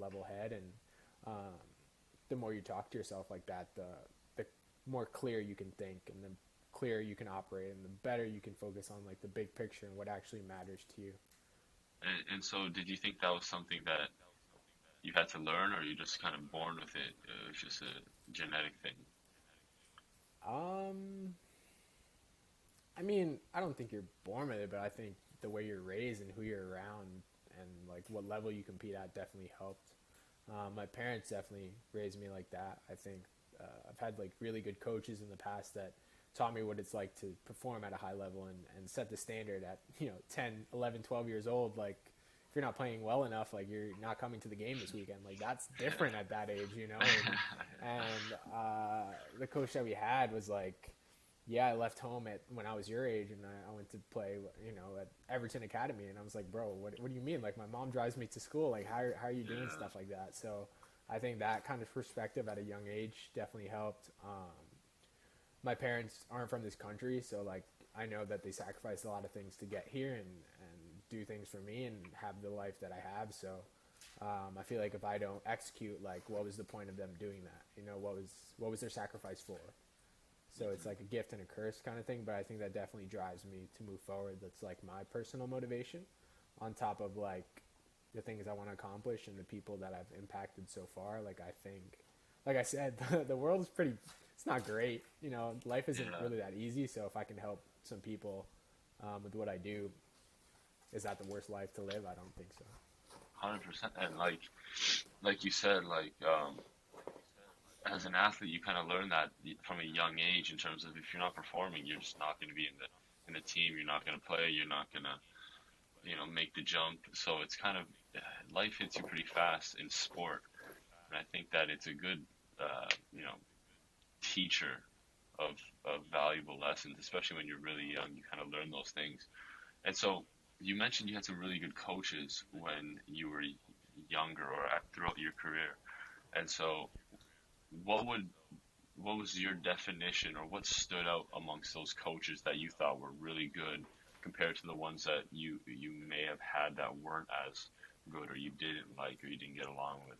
level head, and um, the more you talk to yourself like that, the more clear you can think, and the clearer you can operate, and the better you can focus on like the big picture and what actually matters to you. And so, did you think that was something that you had to learn, or you just kind of born with it? It was just a genetic thing. Um, I mean, I don't think you're born with it, but I think the way you're raised and who you're around and like what level you compete at definitely helped. My parents definitely raised me like that. I think I've had like really good coaches in the past that taught me what it's like to perform at a high level and set the standard at 10, 11, 12 years old. Like if you're not playing well enough, like you're not coming to the game this weekend. Like that's different at that age, and the coach that we had was like, yeah, I left home at when I was your age, and I went to play, at Everton Academy, and I was like, bro, what do you mean? Like my mom drives me to school. Like how are you doing Yeah, stuff like that? So I think that kind of perspective at a young age definitely helped. My parents aren't from this country, so like I know that they sacrificed a lot of things to get here and do things for me and have the life that I have. So I feel like if I don't execute, like what was the point of them doing that? What was their sacrifice for? So it's like a gift and a curse kind of thing, but I think that definitely drives me to move forward. That's like my personal motivation on top of like the things I want to accomplish and the people that I've impacted so far. Like I think, like I said, the world is pretty, it's not great. Life isn't yeah, really that easy. So if I can help some people with what I do, is that the worst life to live? I don't think so. 100%. And like you said, as an athlete, you kind of learn that from a young age in terms of if you're not performing, you're just not going to be in the team. You're not going to play. You're not going to make the jump. So it's kind of life hits you pretty fast in sport, and I think that it's a good uh, you know teacher of valuable lessons, especially when you're really young. You kind of learn those things. And so you mentioned you had some really good coaches when you were younger or throughout your career. And so what would what was your definition or what stood out amongst those coaches that you thought were really good compared to the ones that you may have had that weren't as good or you didn't like or you didn't get along with?